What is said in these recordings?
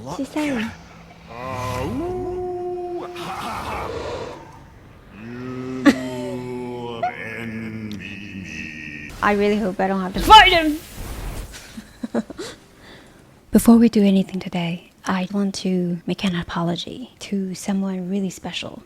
luck. She's saying. You envy me. I really hope I don't have to fight him. Before we do anything today, I want to make an apology to someone really special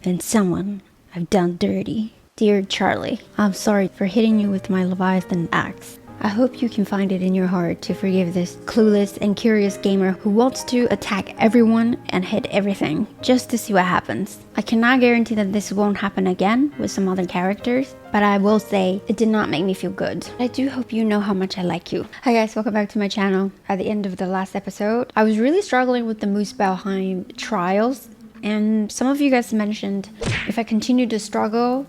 and someone I've done dirty. Dear Charlie, I'm sorry for hitting you with my Leviathan axe. I hope you can find it in your heart to forgive this clueless and curious gamer who wants to attack everyone and hit everything just to see what happens. I cannot guarantee that this won't happen again with some other characters, but I will say it did not make me feel good. I do hope you know how much I like you. Hi guys, welcome back to my channel. At the end of the last episode, I was really struggling with the Muspelheim trials, and some of you guys mentioned if I continue to struggle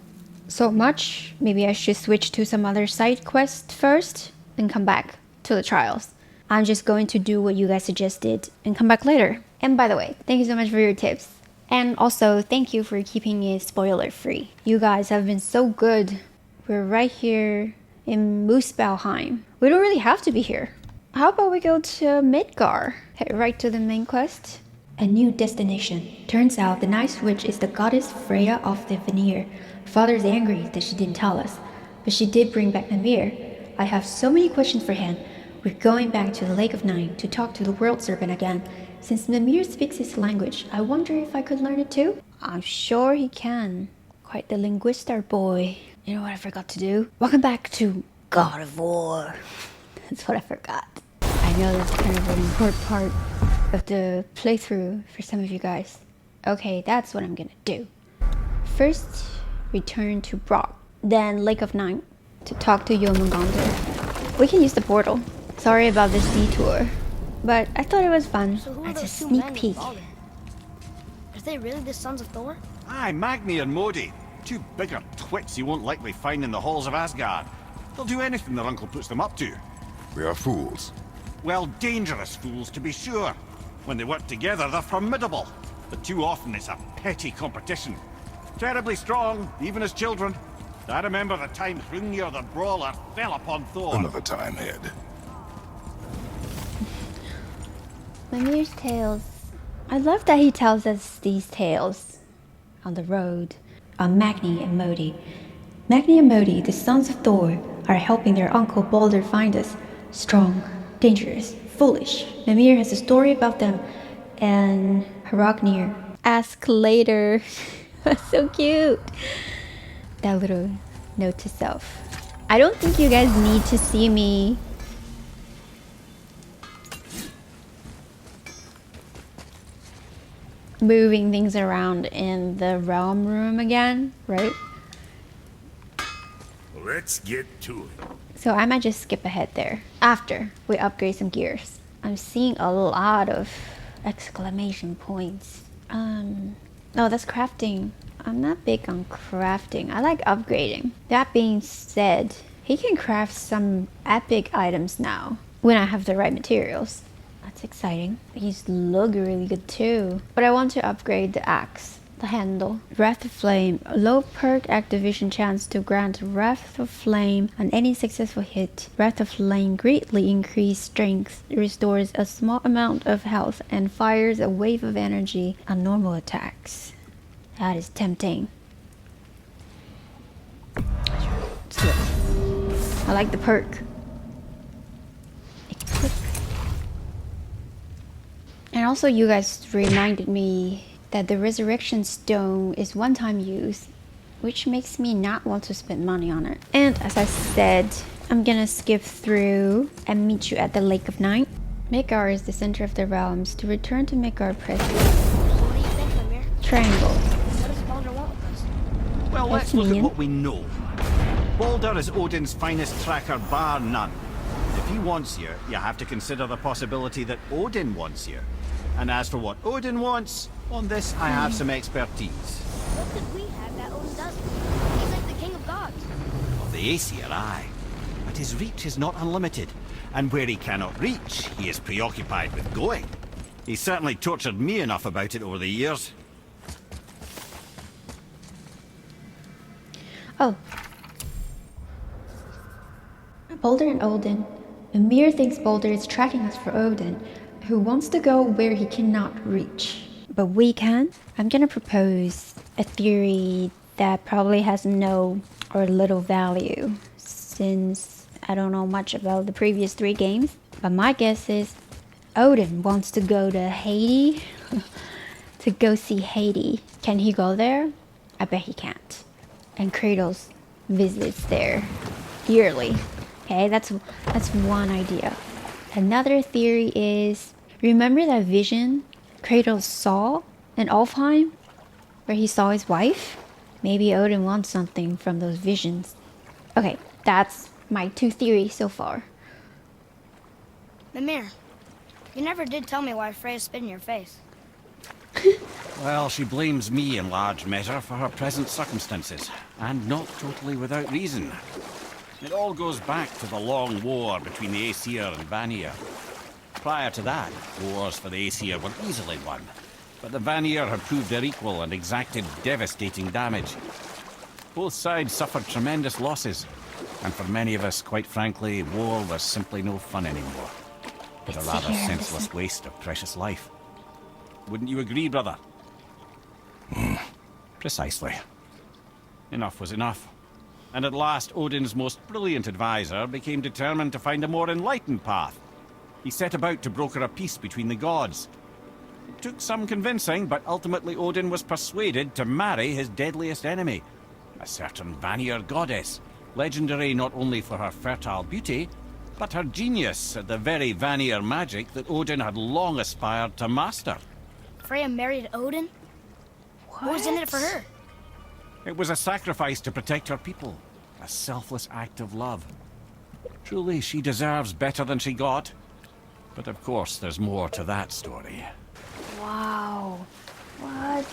so much, maybe I should switch to some other side quest first, then come back to the trials. I'm just going to do what you guys suggested and come back later. And by the way, thank you so much for your tips. And also, thank you for keeping it spoiler free. You guys have been so good. We're right here in Muspelheim. We don't really have to be here. How about we go to Midgard? Head right to the main quest. A new destination. Turns out the nice witch is the goddess Freya of the Fafnir. Father's angry that she didn't tell us, but she did bring back Mimir. I have so many questions for him. We're going back to the Lake of Nine to talk to the world serpent again. Since Mimir speaks his language, I wonder if I could learn it too? I'm sure he can. Quite the linguist, our boy. You know what I forgot to do? Welcome back to God of War. That's what I forgot. I know that's kind of an important part of the playthrough for some of you guys. Okay, that's what I'm gonna do. First, return to Brock, then Lake of Nine to talk to Jörmungandr. We can use the portal. Sorry about this detour, but I thought it was fun. So It's a sneak peek. Are they really the sons of Thor? Aye, Magni and Modi. Two bigger twits you won't likely find in the halls of Asgard. They'll do anything their uncle puts them up to. We are fools. Well, dangerous fools to be sure. When they work together, they're formidable. But too often it's a petty competition. Terribly strong, even as children. I remember the time Hrungnir the Brawler fell upon Thor. Another time, Head. Mimir's tales. I love that he tells us these tales on the road. On Magni and Modi. Magni and Modi, the sons of Thor, are helping their uncle Balder find us. Strong, dangerous, foolish. Mimir has a story about them. And Hrungnir. Ask later. That's so cute. That little note to self. I don't think you guys need to see me moving things around in the realm room again, right? Let's get to it. So I might just skip ahead there after we upgrade some gears. I'm seeing a lot of exclamation points. Oh, that's crafting. I'm not big on crafting. I like upgrading. That being said, he can craft some epic items now when I have the right materials. That's exciting. These look really good too. But I want to upgrade the axe, the handle. Wrath of Flame. Low perk activation chance to grant Wrath of Flame on any successful hit. Wrath of Flame greatly increased strength, restores a small amount of health, and fires a wave of energy on normal attacks. That is tempting. I like the perk. Equip. And also you guys reminded me that the resurrection stone is one-time use, which makes me not want to spend money on it. And as I said, I'm gonna skip through and meet you at the Lake of Nine. Midgard is the center of the realms. To return to Midgard, press So what do you think, Mimir? triangle. What does Balder want with us? Well, let's That's look at minion. what we know. Balder is Odin's finest tracker bar none. If he wants you, you have to consider the possibility that Odin wants you. And as for what Odin wants, on this I have some expertise. What could we have that Odin doesn't? He's like the king of gods. Of the Aesir, aye. But his reach is not unlimited. And where he cannot reach, he is preoccupied with going. He's certainly tortured me enough about it over the years. Oh. Balder and Odin. Mimir thinks Balder is tracking us for Odin. who wants to go where he cannot reach. But we can. I'm gonna propose a theory that probably has no or little value, since I don't know much about the previous 3 games. But my guess is Odin wants to go to Haiti to go see Haiti. Can he go there? I bet he can't. And Kratos visits there yearly. Okay, that's one idea. Another theory is, remember that vision Kratos saw in Alfheim, where he saw his wife? Maybe Odin wants something from those visions. Okay, that's my 2 theories so far. Mimir, you never did tell me why Freya spit in your face. Well, she blames me in large measure for her present circumstances, and not totally without reason. It all goes back to the long war between the Aesir and Vanir. Prior to that, wars for the Aesir were easily won, but the Vanir had proved their equal and exacted devastating damage. Both sides suffered tremendous losses, and for many of us, quite frankly, war was simply no fun anymore. But a rather senseless waste of precious life. Wouldn't you agree, brother? Precisely. Enough was enough. And at last, Odin's most brilliant advisor became determined to find a more enlightened path. He set about to broker a peace between the gods. It took some convincing, but ultimately Odin was persuaded to marry his deadliest enemy, a certain Vanir goddess, legendary not only for her fertile beauty, but her genius at the very Vanir magic that Odin had long aspired to master. Freya married Odin? What was in it for her? It was a sacrifice to protect her people, a selfless act of love. Truly, she deserves better than she got. But of course, there's more to that story. Wow. What?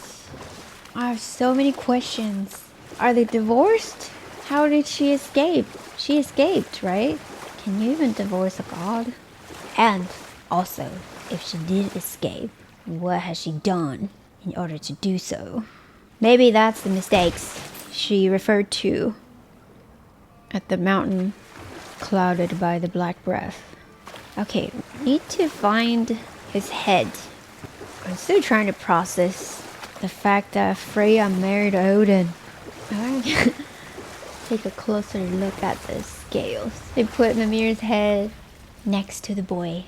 I have so many questions. Are they divorced? How did she escape? She escaped, right? Can you even divorce a god? And also, if she did escape, what has she done in order to do so? Maybe that's the mistakes she referred to at the mountain clouded by the black breath. Okay, need to find his head. I'm still trying to process the fact that Freya married Odin. I'm gonna take a closer look at the scales. They put Mimir's head next to the boy.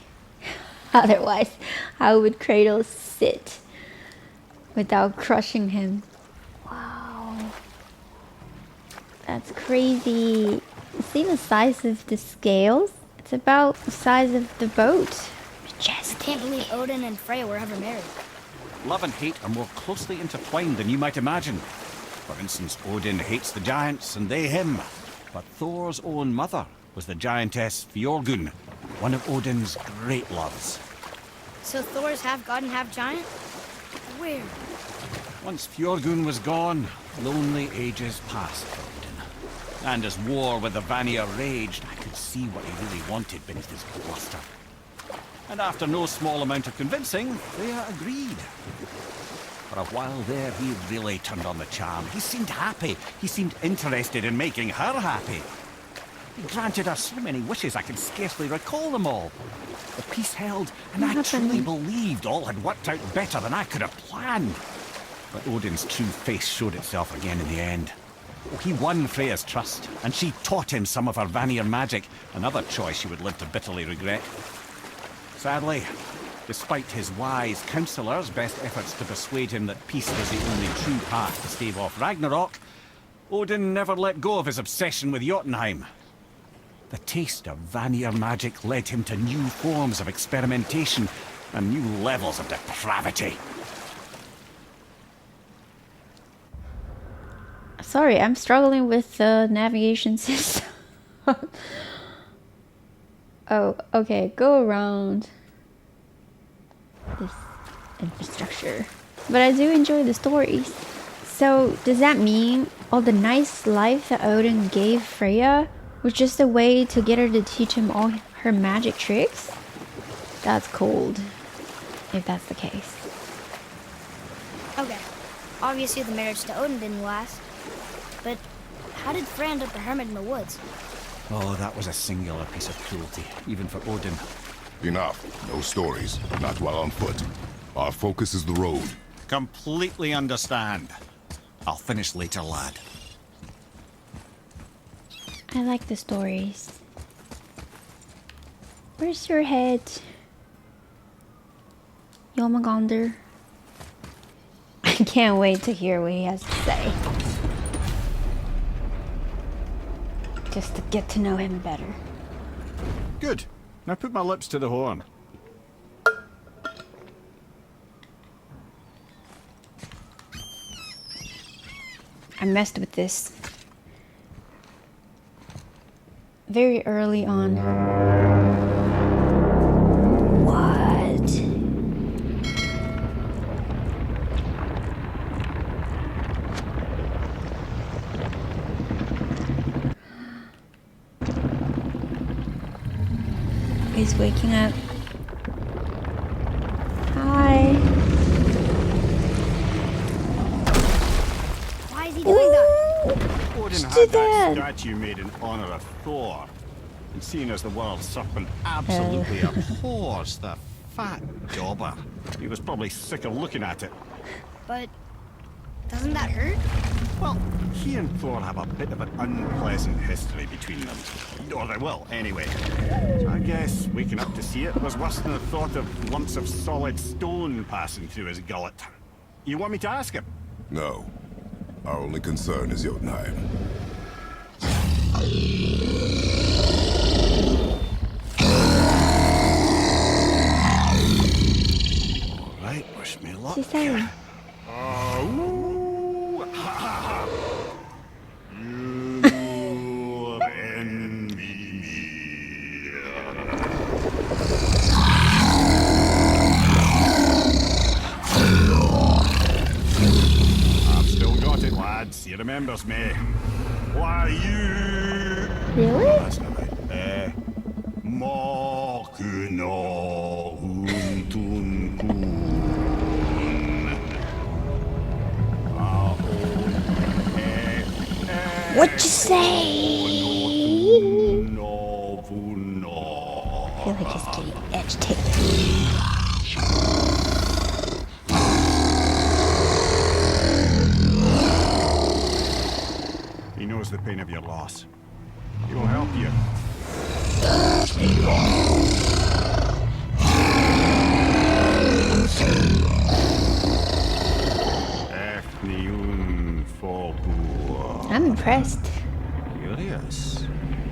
Otherwise, how would Kratos sit without crushing him? Wow. That's crazy. See the size of the scales? It's about the size of the boat. I can't believe Odin and Freya were ever married. Love and hate are more closely intertwined than you might imagine. For instance, Odin hates the giants and they him. But Thor's own mother was the giantess Fjorgun, one of Odin's great loves. So Thor's half god and half giant? Weird. Once Fjorgun was gone, lonely ages passed for Odin. And as war with the Vanir raged, I could see what he really wanted beneath his bluster. And after no small amount of convincing, Freya agreed. For a while there, he really turned on the charm. He seemed happy. He seemed interested in making her happy. He granted her so many wishes I can scarcely recall them all. The peace held, and I truly believed all had worked out better than I could have planned. But Odin's true face showed itself again in the end. He won Freya's trust, and she taught him some of her Vanir magic, another choice she would live to bitterly regret. Sadly, despite his wise counselors' best efforts to persuade him that peace was the only true path to stave off Ragnarok, Odin never let go of his obsession with Jotunheim. The taste of Vanir magic led him to new forms of experimentation and new levels of depravity. Sorry, I'm struggling with the navigation system. Oh, okay, go around this infrastructure. But I do enjoy the stories. So, does that mean all the nice life that Odin gave Freya was just a way to get her to teach him all her magic tricks? That's cold, if that's the case. Okay, obviously the marriage to Odin didn't last. But how did Freya end up a hermit in the woods? Oh, that was a singular piece of cruelty, even for Odin. Enough. No stories. Not while on foot. Our focus is the road. Completely understand. I'll finish later, lad. I like the stories. Where's your head? Jörmungandr. I can't wait to hear what he has to say. Just to get to know him better. Good. Now put my lips to the horn. I messed with this very early on. What? He's waking up. Hi. Why is he doing that? Odin Just had did that that. statue made in honor of Thor. And seeing as the world's serpent absolutely abhors the fat dauber, he was probably sick of looking at it. But doesn't that hurt? Well, he and Thor have a bit of an unpleasant history between them. Or they will, anyway. So I guess waking up to see it was worse than the thought of lumps of solid stone passing through his gullet. You want me to ask him? No. Our only concern is Jotunheim. Alright, wish me luck. What's he saying? Ooh, ha, ha, ha. You envy me. I've still got it, lads. He remembers me. Why you? Really? That's not right. Mokuno huntun kun. What'd you say? No, no. I feel like he's getting agitated. He knows the pain of your loss. He will help you. I'm impressed. Curious.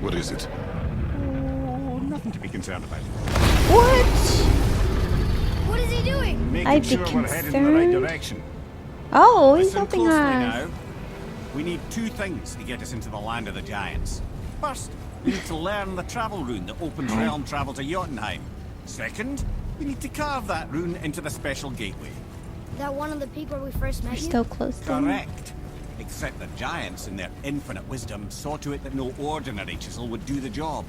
What is it? Oh, nothing to be concerned about. What? What is he doing? Making I'd be sure we're heading in the right concerned. direction. Oh, he's Listen helping closely us. now. We need two things to get us into the land of the giants. First, we need to learn the travel rune that opens realm travel to Jotunheim. Second, we need to carve that rune into the special gateway. That one of the peak where we first met We're you? so close to him. Correct. Except the giants, in their infinite wisdom, saw to it that no ordinary chisel would do the job.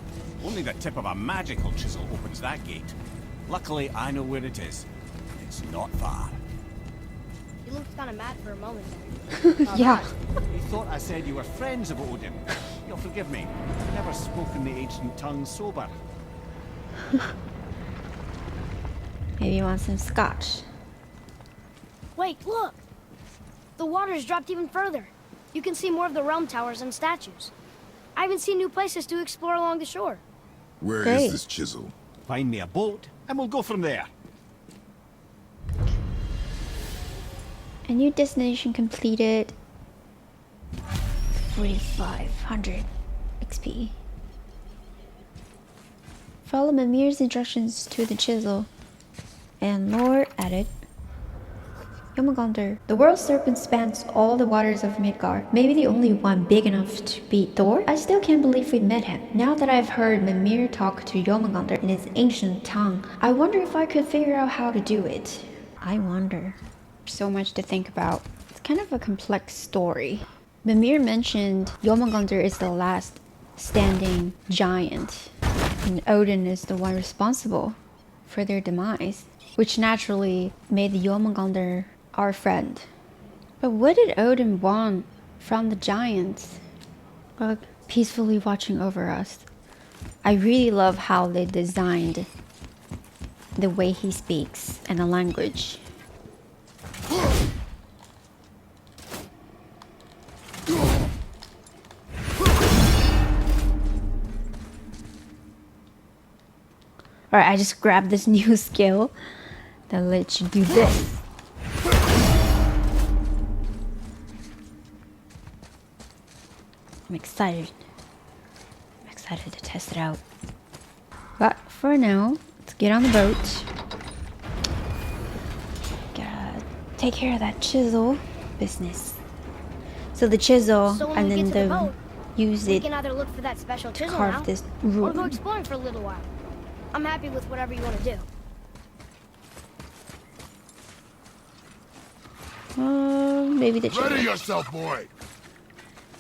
Only the tip of a magical chisel opens that gate. Luckily, I know where it is. It's not far. You looked kind of mad for a moment there. Yeah. You thought I said you were friends of Odin. You'll forgive me. I've never spoken the ancient tongue sober. Maybe you want some scotch. Wait, look! The water's dropped even further. You can see more of the realm towers and statues. I even see new places to explore along the shore. Where is Great. this chisel? Find me a boat, and we'll go from there. A new destination completed. 4,500 XP. Follow Mimir's instructions to the chisel. And lore added. Jörmungandr. The world serpent spans all the waters of Midgard. Maybe the only one big enough to beat Thor? I still can't believe we met him. Now that I've heard Mimir talk to Jörmungandr in his ancient tongue, I wonder if I could figure out how to do it. I wonder. So much to think about. It's kind of a complex story. Mimir mentioned Jörmungandr is the last standing giant, and Odin is the one responsible for their demise, which naturally made Jörmungandr our friend. But what did Odin want from the giants? Look, peacefully watching over us. I really love how they designed the way he speaks and the language. Alright, I just grabbed this new skill that lets you do this. I'm excited. I'm excited to test it out. But for now, let's get on the boat. Gotta take care of that chisel business. So the chisel, So when and we then get to the boat, use we it can either look for that special to chisel carve now, this or go rune. exploring for a little while. I'm happy with whatever you want to do. Maybe the chisel. Ready yourself, boy.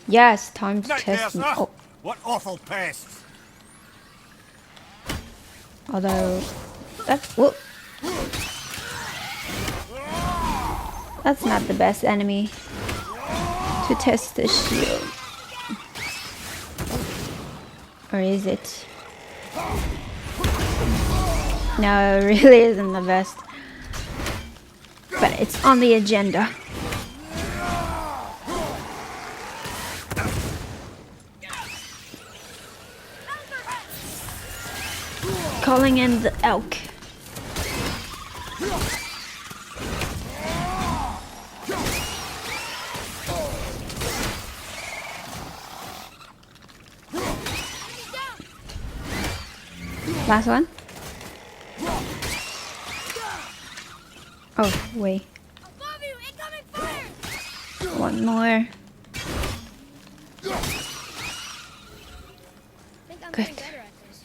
Yes, time to Night there, test me. sir. Oh, What awful pests! although that's whoop. That's not the best enemy to test the shield. Or is it? No, it really isn't the best. But it's on the agenda. Calling in the elk. Last one. Oh, wait. Above you, incoming fire! One more. I think I'm Good. getting better at this.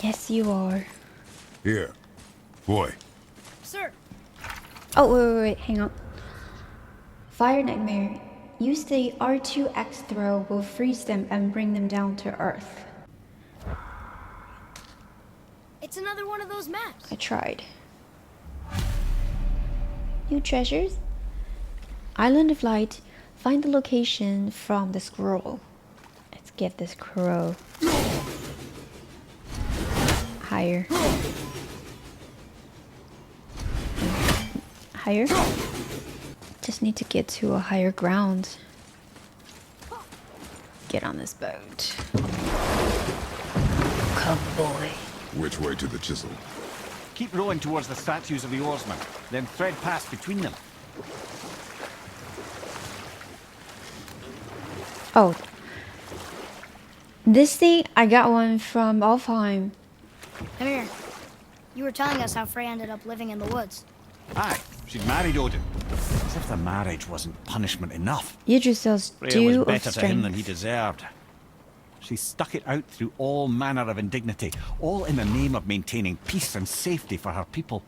Yes, you are. Here. Boy. Sir, Oh, wait, hang on. Fire Nightmare. Use the R2X throw will freeze them and bring them down to Earth. it's another one of those maps. I tried. New treasures? Island of Light. Find the location from the scroll. Let's get this crow. Higher. Higher? Just need to get to a higher ground. Get on this boat. Come, boy. Which way to the chisel? Keep rowing towards the statues of the oarsmen, then thread past between them. Oh. This thing, I got one from Alfheim. Mimir, you were telling us how Frey ended up living in the woods. Aye, she'd married Odin. As if the marriage wasn't punishment enough. Yggdrasil's Freya dew was of better to him than he strength. deserved. She stuck it out through all manner of indignity, all in the name of maintaining peace and safety for her people.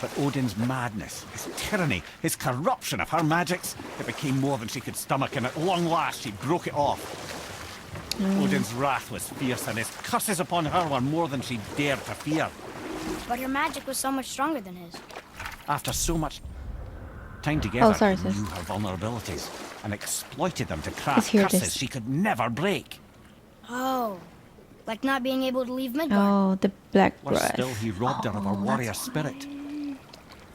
But Odin's madness, his tyranny, his corruption of her magics, it became more than she could stomach, and at long last she broke it off. Odin's wrath was fierce, and his curses upon her were more than she dared to fear. But her magic was so much stronger than his. After so much time together, sorry, he sis. knew her vulnerabilities and exploited them to Let's craft hear curses this. she could never break. Oh, like not being able to leave Midgard. Oh, the black Worse breath. still, he robbed her of her Oh, warrior that's spirit.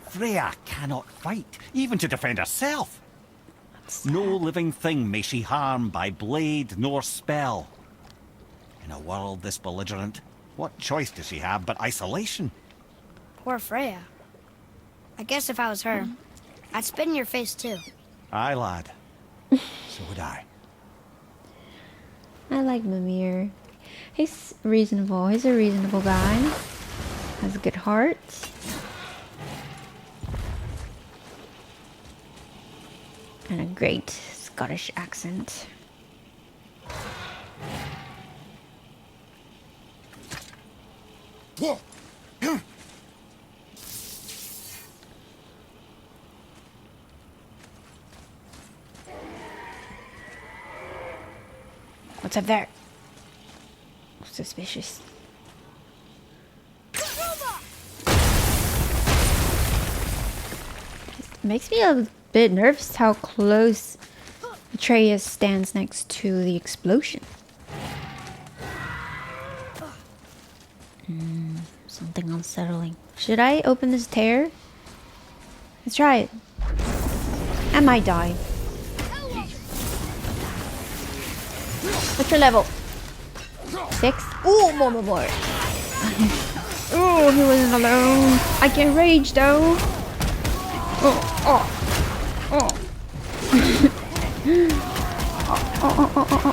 Freya cannot fight, even to defend herself. No living thing may she harm by blade nor spell. In a world this belligerent, what choice does she have but isolation? Poor Freya. I guess if I was her, I'd spit in your face too. Aye, lad. So would I. I like Mimir. He's reasonable. He's a reasonable guy. Has a good heart. And a great Scottish accent. Whoa. What's up there? Suspicious. It makes me a bit nervous how close Atreus stands next to the explosion. something unsettling. Should I open this tear? Let's try it. I might die. What's your level? 6? Ooh, more. Oh, he wasn't alone. I can rage though.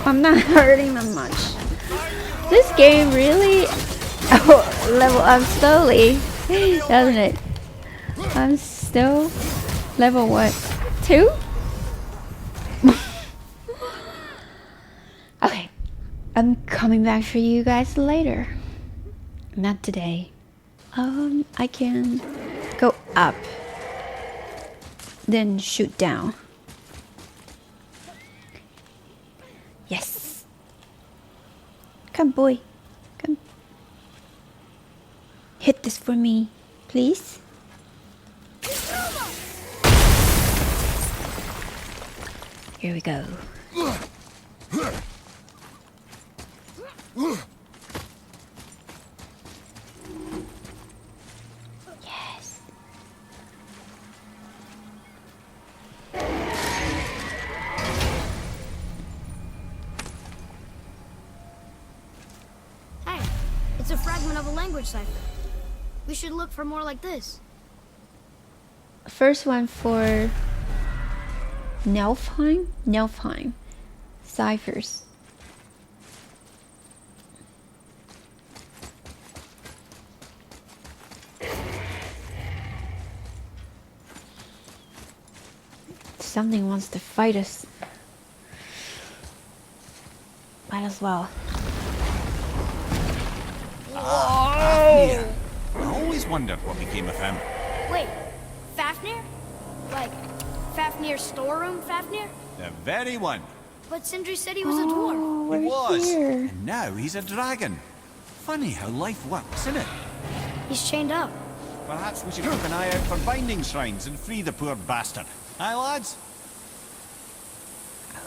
I'm not hurting them much. This game really level up slowly, doesn't it? I'm still level what? 2? Okay, I'm coming back for you guys later. Not today. I can go up, then shoot down. Yes. Come, boy. Come. Hit this for me, please. Here we go. Yes. Hey, it's a fragment of a language cipher. We should look for more like this. First one for Nilfheim ciphers. Something wants to fight us. Might as well. Fafnir. I always wondered what became of him. Wait, Fafnir? Like, Fafnir's storeroom Fafnir? The very one. But Sindri said he was a dwarf. He We're was. here. And now he's a dragon. Funny how life works, isn't it? He's chained up. Perhaps we should keep an eye out for binding shrines and free the poor bastard. Aye, lads?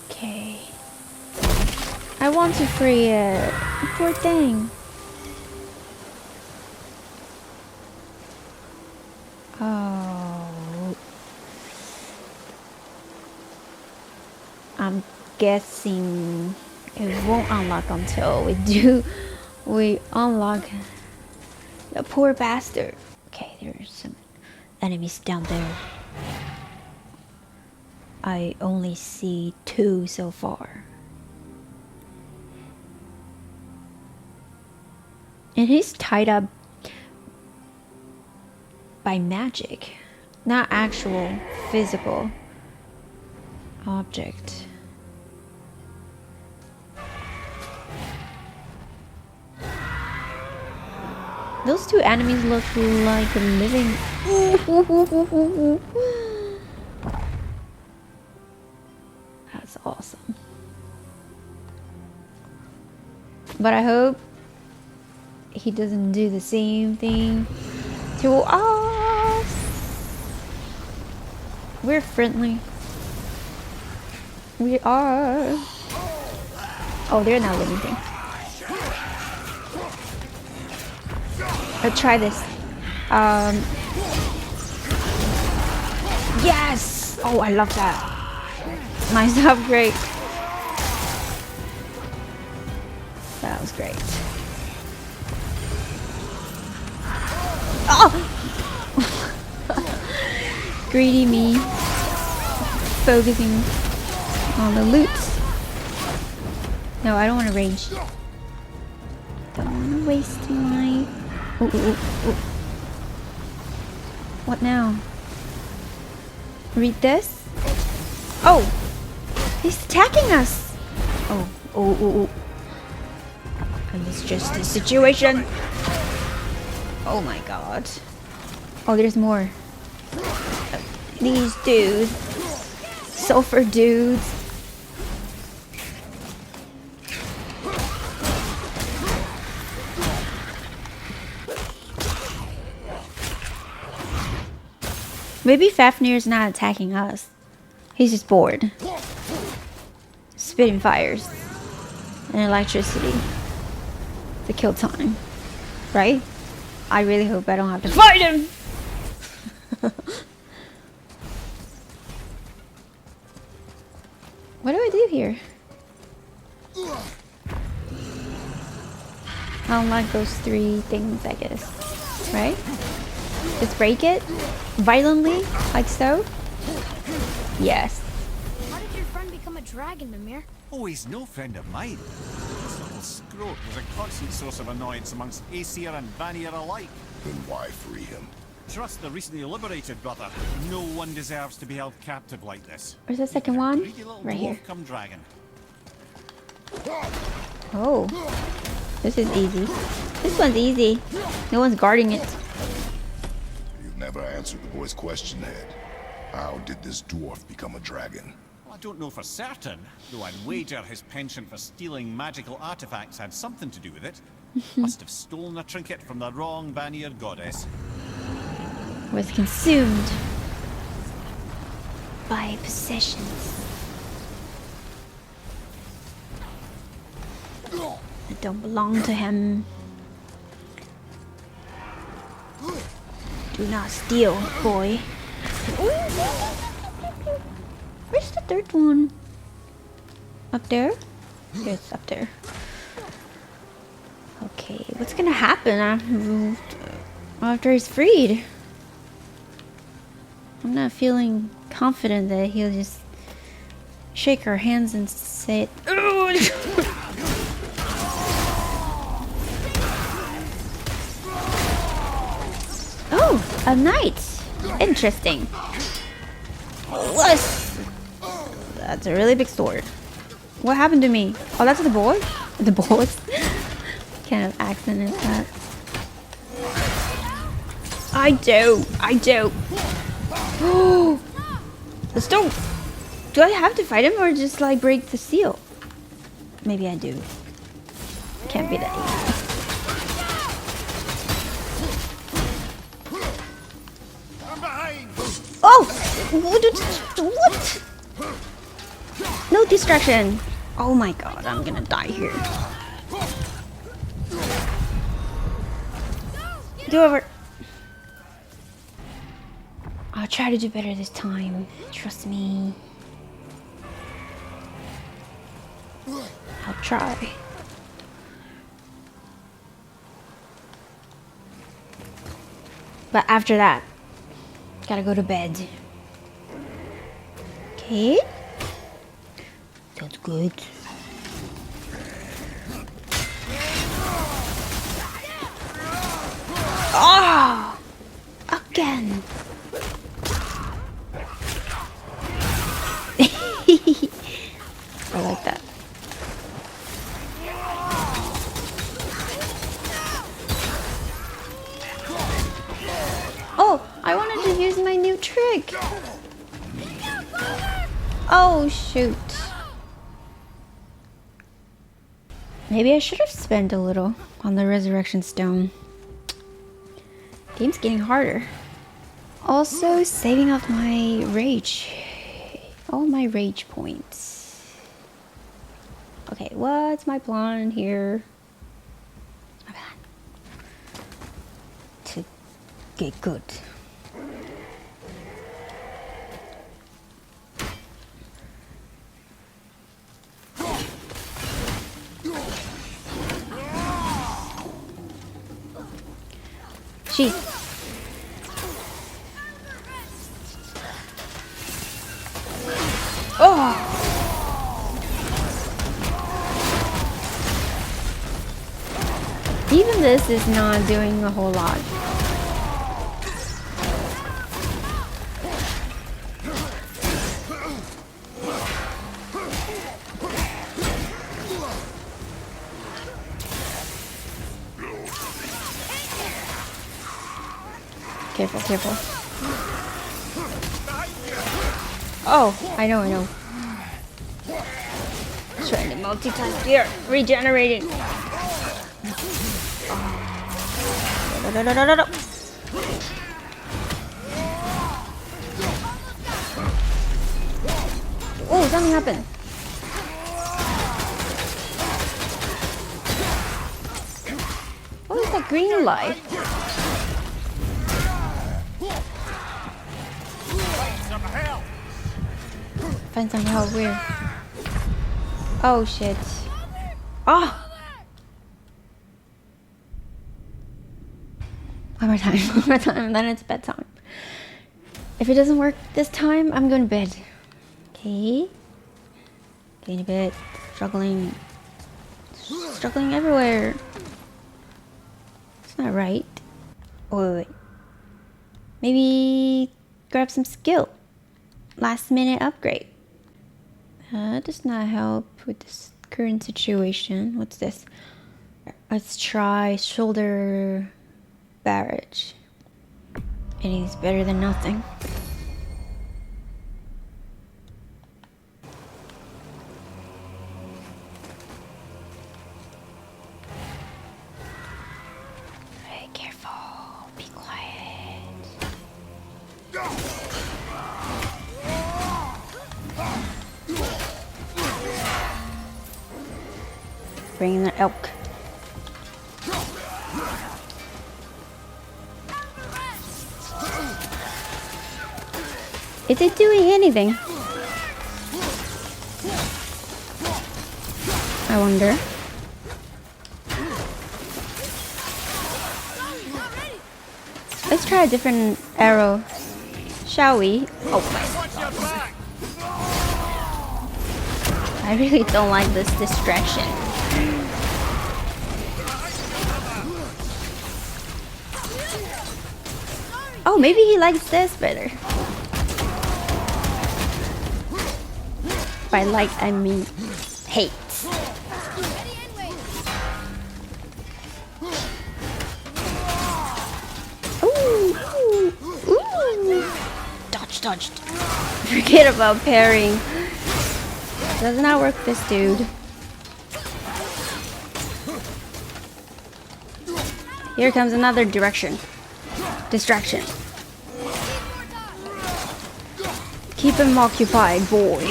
Okay. I want to free it. Poor thing. Oh. I'm guessing it won't unlock until we unlock the poor bastard. Okay, there's some enemies down there. I only see 2 so far. And he's tied up by magic, not actual physical object. Those 2 enemies look like living. That's awesome. But I hope he doesn't do the same thing to us. We're friendly. We are. Oh, they're not living things. Let's try this. Yes! Oh, I love that. Nice upgrade. That was great. Oh! Greedy me. Focusing on the loot. No, I don't want to rage. Don't want to waste my... Ooh, ooh, ooh, ooh. What now? Read this? Oh! He's attacking us! Oh, oh, oh, oh. And it's just a situation. Oh my god. Oh, there's more. These dudes. Sulfur dudes. Maybe Fafnir's not attacking us. He's just bored. Spitting fires. And electricity. To kill time. Right? I really hope I don't have to fight him. What do I do here? Unlock those 3 things, I guess. Right? Just break it? Violently? Like so? Yes. How did your friend become a dragon, Mimir? Oh, he's no friend of mine. This little scrote was a constant source of annoyance amongst Aesir and Vanir alike. Then why free him? Trust the recently liberated brother. No one deserves to be held captive like this. Where's the second one? Greedy little Right here. dwarf come dragon. Oh. This is easy. This one's easy. No one's guarding it. You've never answered the boy's question, Head. How did this dwarf become a dragon? Well, I don't know for certain, though I'd wager his penchant for stealing magical artifacts had something to do with it. Must have stolen a trinket from the wrong Vanir goddess. Was consumed by possessions. It don't belong to him. Do not steal, boy. Where's the third one? Up there? It's up there. Okay, what's gonna happen after he's freed? I'm not feeling confident that he'll just shake our hands and say, oh, a knight. Interesting. That's a really big sword. What happened to me? Oh, that's the boy? The boys? What kind of accent is that? I do. Let's do I have to fight him or just like break the seal? Maybe I do. Can't be that easy. Oh! What? No distraction. Oh my god, I'm gonna die here. Do over. I'll try to do better this time. Trust me. I'll try. But after that, gotta go to bed. Okay. That's good. Ah! Again. I like that. Oh, I wanted to use my new trick. Oh, shoot. Maybe I should have spent a little on the resurrection stone. Game's getting harder. Also, saving up my rage. All my rage points. Okay, what's my plan here? My plan. To get good. Jeez. Oh! Even this is not doing a whole lot. Careful, careful. Oh, I know. Trying to multitask here. Regenerating. No. Oh, something happened. What was that green light? Depends on how weird. Oh shit. Oh! One more time, one more time, and then it's bedtime. If it doesn't work this time, I'm going to bed. Okay. Getting to bed. Struggling. Struggling everywhere. It's not right. Oh, wait. Maybe grab some skill. Last minute upgrade. Does not help with this current situation. What's this? Let's try shoulder barrage. Anything's better than nothing. Hey, careful. Be quiet. Bringing the elk. Is it doing anything? I wonder. Let's try a different arrow. Shall we? Oh my. I really don't like this distraction. Oh, maybe he likes this better. By like, I mean hate. Ooh, ooh, ooh. Dodged. Forget about parrying. Does not work, this dude. Here comes another distraction. Keep him occupied, boy.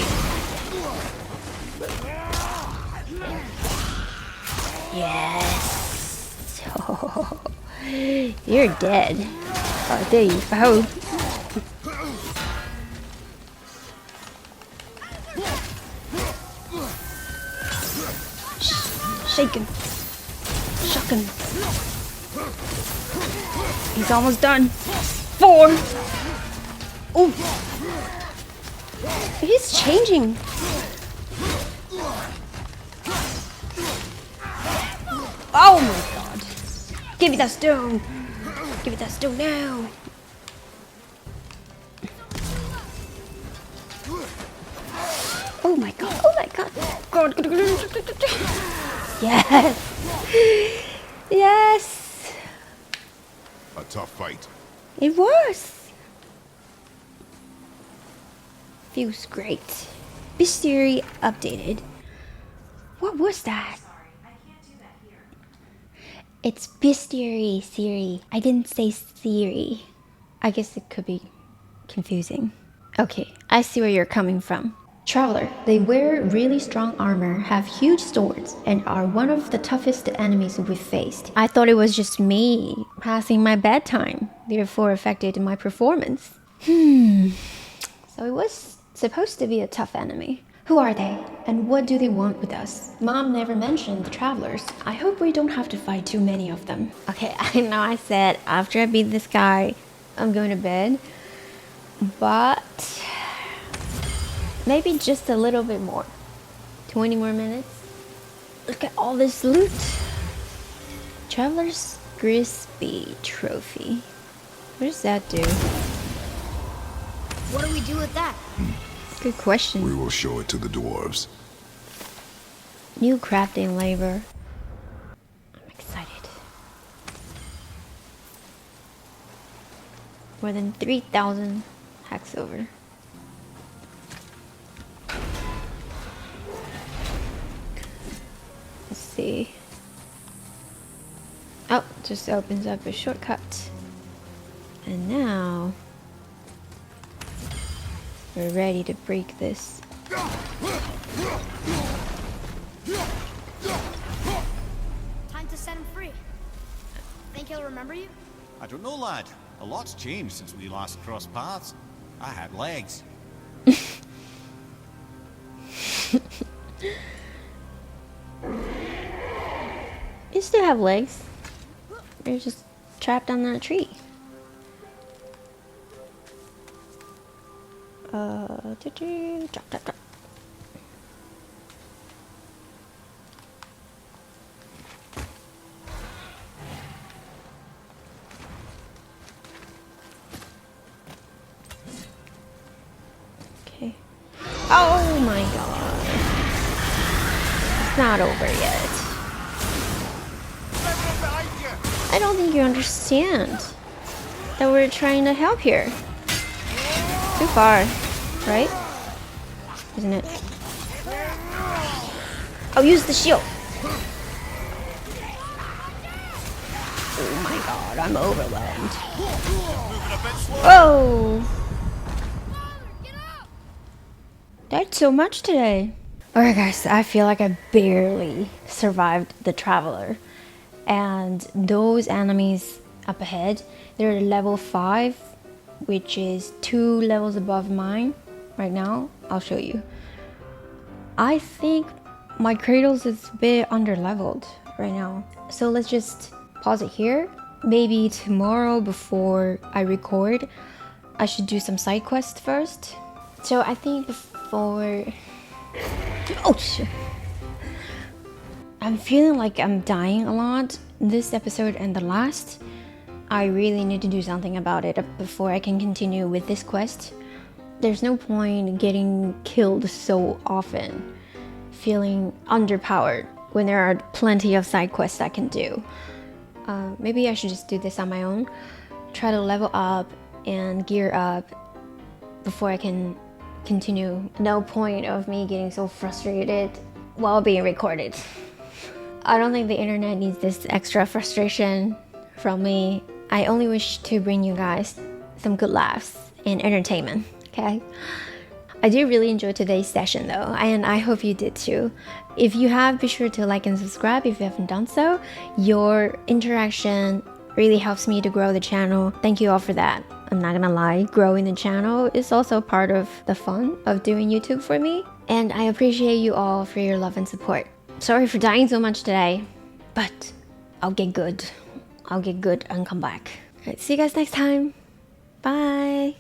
Yes. Oh, you're dead. Oh, there you go. Shake him. Shock him. He's almost done. 4. Ooh. He's changing. Oh my god. Give me that stone. Give me that stone now. Oh my god. Oh my god. God. Yes. Yes. A tough fight. It was. Feels great. Bestiary updated. What was that? It's Bestiary Siri. I didn't say Siri. I guess it could be confusing. Okay, I see where you're coming from. Traveler, they wear really strong armor, have huge swords, and are one of the toughest enemies we've faced. I thought it was just me passing my bedtime, therefore affected my performance. So it was supposed to be a tough enemy. Who are they, and what do they want with us? Mom never mentioned the travelers. I hope we don't have to fight too many of them. Okay, I know I said after I beat this guy, I'm going to bed. But maybe just a little bit more. 20 more minutes. Look at all this loot. Traveler's Gris trophy. What does that do? What do we do with that? Good question. We will show it to the dwarves. New crafting labor. I'm excited. More than 3,000 hacks over. Let's see. Oh, just opens up a shortcut. And now we're ready to break this. Time to set him free. Think he'll remember you? I don't know, lad. A lot's changed since we last crossed paths. I had legs. They still have legs. They're just trapped on that tree. Drop. Okay. Oh my god. It's not over yet. I don't think you understand that we're trying to help here. Too far, right? Isn't it? I'll use the shield. Oh my god, I'm overwhelmed. Oh! That's so much today. Alright guys, I feel like I barely survived the Traveler. And those enemies up ahead, they're level 5, which is 2 levels above mine right now. I'll show you. I think my Kratos is a bit underleveled right now. So let's just pause it here. Maybe tomorrow before I record, I should do some side quests first. So I think before... Oh shit! I'm feeling like I'm dying a lot this episode and the last. I really need to do something about it before I can continue with this quest. There's no point getting killed so often, feeling underpowered when there are plenty of side quests I can do. Maybe I should just do this on my own, try to level up and gear up before I can continue. No point of me getting so frustrated while being recorded. I don't think the internet needs this extra frustration from me. I only wish to bring you guys some good laughs and entertainment, okay? I did really enjoy today's session though, and I hope you did too. If you have, be sure to like and subscribe if you haven't done so. Your interaction really helps me to grow the channel. Thank you all for that. I'm not gonna lie, growing the channel is also part of the fun of doing YouTube for me. And I appreciate you all for your love and support. Sorry for dying so much today, but I'll get good. I'll get good and come back. Alright, see you guys next time. Bye.